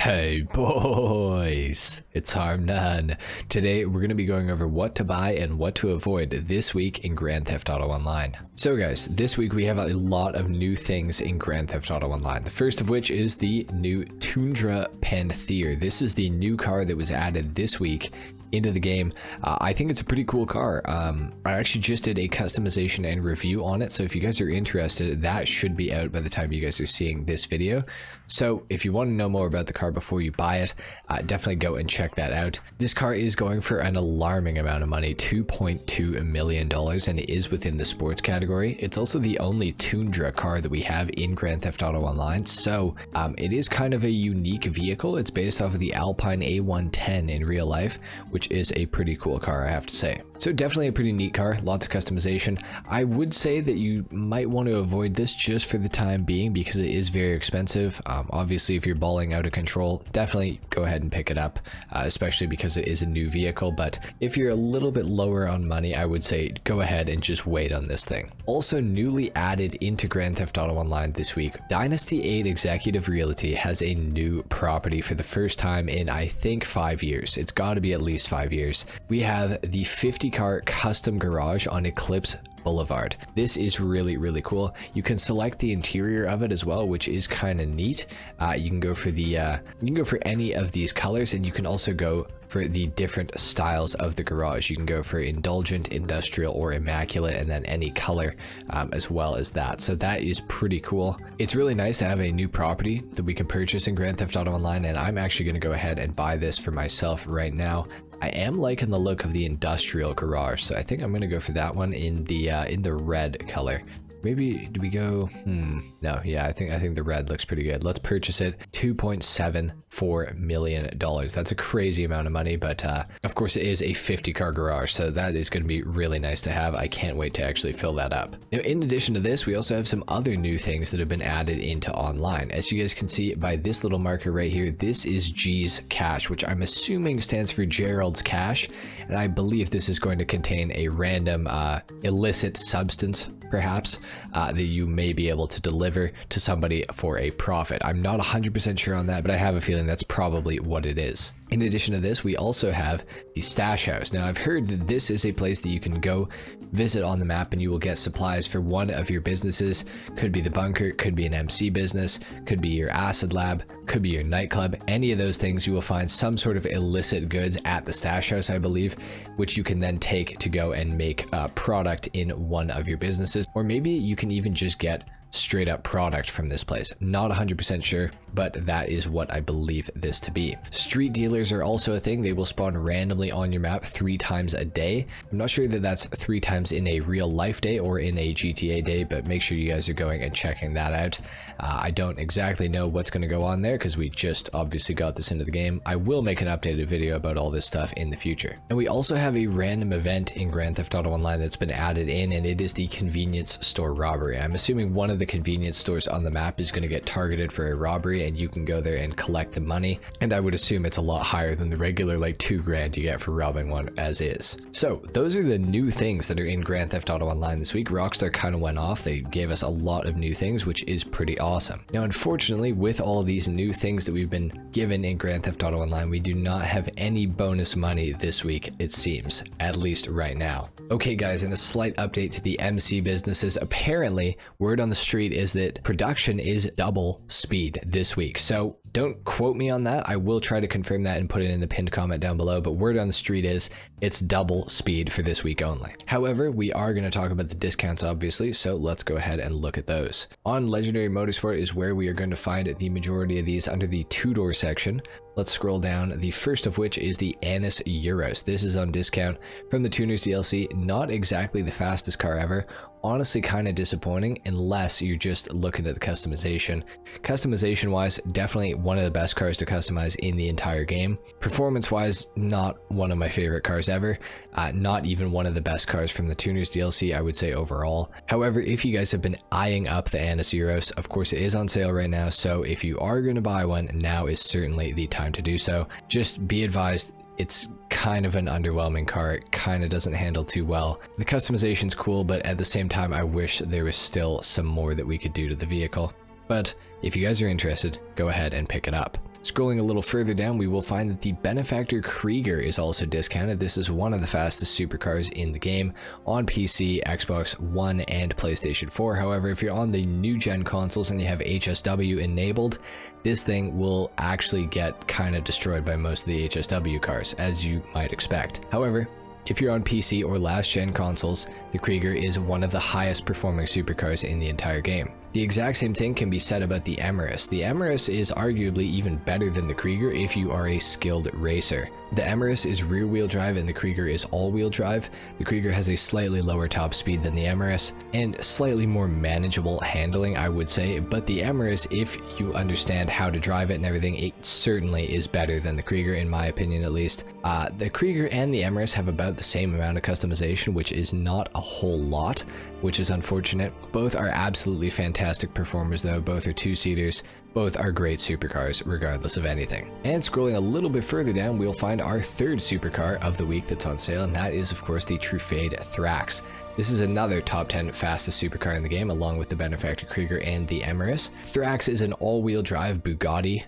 Hey boys, it's HarmNone. Today we're going to be going over what to buy and what to avoid this week in Grand Theft Auto Online. So guys, this week we have a lot of new things in Grand Theft Auto Online. The first of which is the new Tundra Panther. This is the new car that was added this week into the game. I think it's a pretty cool car. I actually just did a customization and review on it, so if you guys are interested, that should be out by the time you guys are seeing this video. So if you want to know more about the car before you buy it, definitely go and check that out. This car is going for an alarming amount of money, $2.2 million, and it is within the sports category. It's also the only Tundra car that we have in Grand Theft Auto Online, so it is kind of a unique vehicle. It's based off of the Alpine A110 in real life, which is a pretty cool car, I have to say. So definitely a pretty neat car, lots of customization. I would say that you might want to avoid this just for the time being because it is very expensive. Obviously, if you're balling out of control, definitely go ahead and pick it up, especially because it is a new vehicle. But if you're a little bit lower on money, I would say go ahead and just wait on this thing. Also newly added into Grand Theft Auto Online this week, Dynasty 8 Executive Realty has a new property for the first time in, I think, 5 years. It's got to be at least 5 years. We have the 50-car custom garage on Eclipse Boulevard. This is really cool. You can select the interior of it as well, which is kind of neat. You can go for the you can go for any of these colors, and you can also go for the different styles of the garage. You can go for indulgent, industrial, or immaculate, and then any color as well as that. So that is pretty cool. It's really nice to have a new property that we can purchase in Grand Theft Auto Online, and I'm actually going to go ahead and buy this for myself right now. I am liking the look of the industrial garage, so I think I'm going to go for that one in the red color. Maybe, do we go, no, yeah, I think the red looks pretty good. Let's purchase it. $2.74 million. That's a crazy amount of money, but of course it is a 50-car garage, so that is going to be really nice to have. I can't wait to actually fill that up. Now, in addition to this, we also have some other new things that have been added into online. As you guys can see by this little marker right here, this is G's Cash, which I'm assuming stands for Gerald's Cash, and I believe this is going to contain a random illicit substance, perhaps, that you may be able to deliver to somebody for a profit. I'm not 100% sure on that, but I have a feeling that's probably what it is. In addition to this, we also have the Stash House. Now, I've heard that this is a place that you can go visit on the map and you will get supplies for one of your businesses. Could be the bunker, could be an MC business, could be your acid lab, could be your nightclub. Any of those things, you will find some sort of illicit goods at the Stash House, I believe, which you can then take to go and make a product in one of your businesses. Or maybe you can even just get straight up product from this place. Not 100% sure, but that is what I believe this to be. Street dealers are also a thing. They will spawn randomly on your map 3 times a day. I'm not sure that that's 3 times in a real life day or in a GTA day, but make sure you guys are going and checking that out. I don't exactly know what's going to go on there because we just obviously got this into the game. I will make an updated video about all this stuff in the future. And we also have a random event in Grand Theft Auto Online that's been added in, and it is the convenience store robbery. I'm assuming one of the convenience stores on the map is going to get targeted for a robbery, and you can go there and collect the money, and I would assume it's a lot higher than the regular like $2 grand you get for robbing one as is. So those are the new things that are in Grand Theft Auto Online this week. Rockstar kind of went off. They gave us a lot of new things, which is pretty awesome. Now, unfortunately, with all of these new things that we've been given in Grand Theft Auto Online, we do not have any bonus money this week, it seems, at least right now. Okay guys, and a slight update to the MC businesses. Apparently, word on the street is that production is double speed this week. So don't quote me on that. I will try to confirm that and put it in the pinned comment down below, but word on the street is it's double speed for this week only. However, we are going to talk about the discounts, obviously, so let's go ahead and look at those. On Legendary Motorsport is where we are going to find the majority of these under the two-door section. Let's scroll down. The first of which is the Annis Euros. This is on discount from the Tuners DLC. Not exactly the fastest car ever. Honestly, kind of disappointing unless you're just looking at the customization. Customization wise, definitely one of the best cars to customize in the entire game. Performance wise, not one of my favorite cars ever. Not even one of the best cars from the Tuners DLC, I would say overall. However, if you guys have been eyeing up the Annis Euros, of course it is on sale right now, so if you are going to buy one, now is certainly the time to do so. Just be advised, it's kind of an underwhelming car. It kind of doesn't handle too well. The customization's cool, but at the same time, I wish there was still some more that we could do to the vehicle. But if you guys are interested, go ahead and pick it up. Scrolling a little further down, we will find that the Benefactor Krieger is also discounted. This is one of the fastest supercars in the game on PC, Xbox One, and PlayStation 4. However, if you're on the new gen consoles and you have HSW enabled, this thing will actually get kind of destroyed by most of the HSW cars, as you might expect. However, if you're on PC or last gen consoles, the Krieger is one of the highest performing supercars in the entire game. The exact same thing can be said about the Emirates. The Emirates is arguably even better than the Krieger if you are a skilled racer. The Emirates is rear wheel drive and the Krieger is all wheel drive. The Krieger has a slightly lower top speed than the Emirates and slightly more manageable handling, I would say, but the Emirates, if you understand how to drive it and everything, it certainly is better than the Krieger, in my opinion at least. The Krieger and the Emirates have about the same amount of customization, which is not a whole lot, which is unfortunate. Both are absolutely fantastic performers though, both are two-seaters. Both are great supercars, regardless of anything. And scrolling a little bit further down, we'll find our third supercar of the week that's on sale, and that is, of course, the Truffade Thrax. This is another top 10 fastest supercar in the game, along with the Benefactor Krieger and the Emirates. Thrax is an all-wheel drive Bugatti.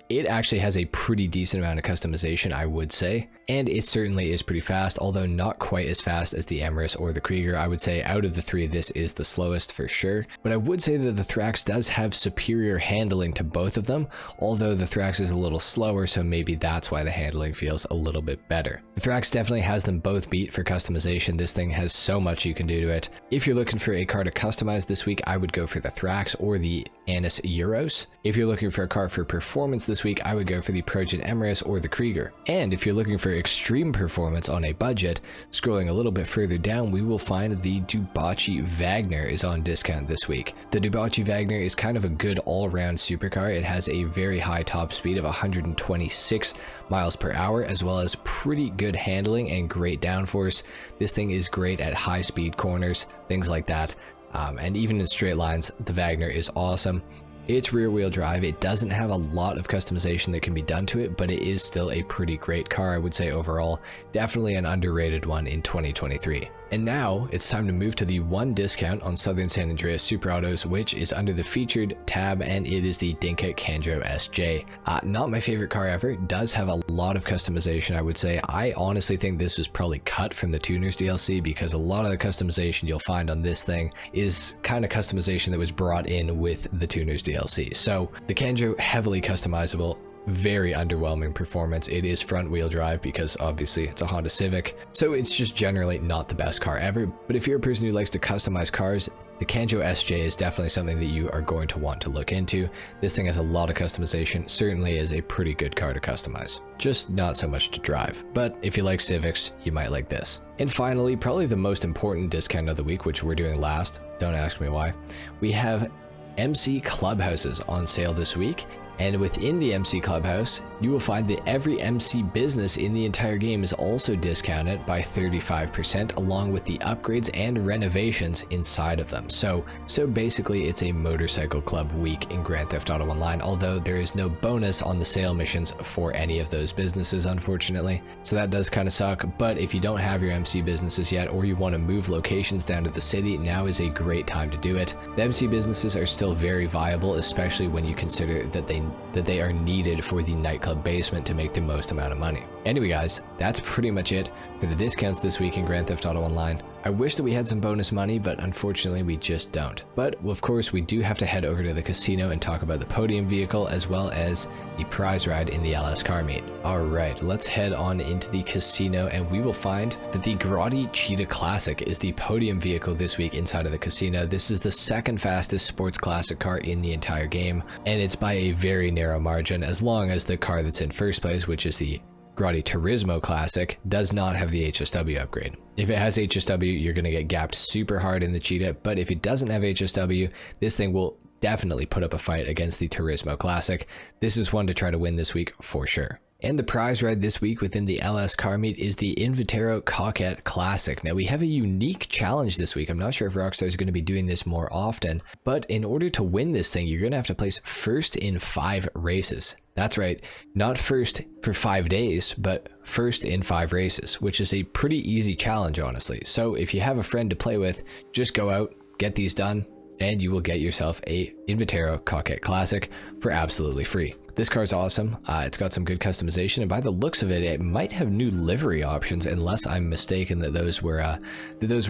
It actually has a pretty decent amount of customization, I would say, and it certainly is pretty fast, although not quite as fast as the Emirates or the Krieger. I would say out of the three, this is the slowest for sure, but I would say that the Thrax does have superior handling to both of them, although the Thrax is a little slower, so maybe that's why the handling feels a little bit better. The Thrax definitely has them both beat for customization. This thing has so much you can do to it. If you're looking for a car to customize this week, I would go for the Thrax or the Anis Euros. If you're looking for a car for performance this week, I would go for the Projet Emirates or the Krieger. And if you're looking for extreme performance on a budget, scrolling a little bit further down, we will find the Dubachi Wagner is on discount this week. The Dubachi Wagner is kind of a good all-around supercar. It has a very high top speed of 126 miles per hour, as well as pretty good handling and great downforce. This thing is great at high speed corners, things like that. And even in straight lines, the Wagner is awesome. It's rear wheel drive. It doesn't have a lot of customization that can be done to it, but it is still a pretty great car, I would say overall. Definitely an underrated one in 2023. And now it's time to move to the one discount on Southern San Andreas Super Autos, which is under the featured tab, and it is the Dinka Canjo SJ. Not my favorite car ever. It does have a lot of customization, I would say. I honestly think this was probably cut from the Tuners DLC, because a lot of the customization you'll find on this thing is kind of customization that was brought in with the Tuners DLC. So the Canjo, heavily customizable. Very underwhelming performance. It is front wheel drive because obviously it's a Honda Civic, so it's just generally not the best car ever. But if you're a person who likes to customize cars, the Canjo SJ is definitely something that you are going to want to look into. This thing has a lot of customization, certainly is a pretty good car to customize, just not so much to drive. But if you like Civics, you might like this. And finally, probably the most important discount of the week, which we're doing last, don't ask me why, we have MC Clubhouses on sale this week. And within the MC Clubhouse, you will find that every MC business in the entire game is also discounted by 35%, along with the upgrades and renovations inside of them. So basically it's a motorcycle club week in Grand Theft Auto Online, although there is no bonus on the sale missions for any of those businesses, unfortunately. So that does kind of suck, but if you don't have your MC businesses yet, or you want to move locations down to the city, now is a great time to do it. The MC businesses are still very viable, especially when you consider that they are needed for the nightclub basement to make the most amount of money. Anyway guys, that's pretty much it for the discounts this week in Grand Theft Auto Online. I wish that we had some bonus money, but unfortunately we just don't. But of course we do have to head over to the casino and talk about the Podium Vehicle as well as the prize ride in the LS car meet. Alright, let's head on into the casino and we will find that the Grotti Cheetah Classic is the Podium Vehicle this week inside of the casino. This is the second fastest sports classic car in the entire game, and it's by a very narrow margin, as long as the car that's in first place, which is the Grotti Turismo Classic, does not have the HSW upgrade. If it has HSW, you're going to get gapped super hard in the Cheetah, but if it doesn't have HSW, this thing will definitely put up a fight against the Turismo Classic. This is one to try to win this week for sure. And the prize ride this week within the LS car meet is the Invitero Coquette Classic. Now we have a unique challenge this week. I'm not sure if Rockstar is going to be doing this more often, but in order to win this thing, you're going to have to place first in 5 races. That's right, not first for 5 days, but first in 5 races, which is a pretty easy challenge, honestly. So if you have a friend to play with, just go out, get these done, and you will get yourself a Invitero Coquette Classic for absolutely free. This car is awesome. It's got some good customization, and by the looks of it, it might have new livery options, unless I'm mistaken that those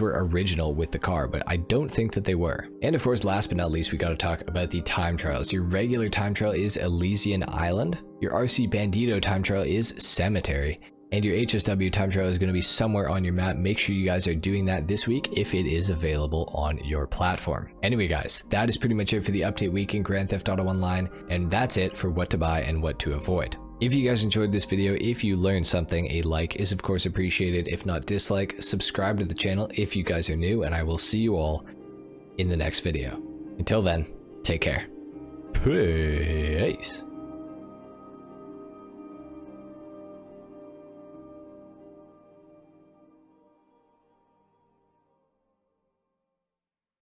were original with the car, but I don't think that they were. And of course, last but not least, we got to talk about the time trials. Your regular time trial is Elysian Island. Your RC Bandito time trial is Cemetery. And your HSW time trial is going to be somewhere on your map. Make sure you guys are doing that this week if it is available on your platform. Anyway, guys, that is pretty much it for the update week in Grand Theft Auto Online. And that's it for what to buy and what to avoid. If you guys enjoyed this video, if you learned something, a like is of course appreciated. If not, dislike. Subscribe to the channel if you guys are new, and I will see you all in the next video. Until then, take care. Peace.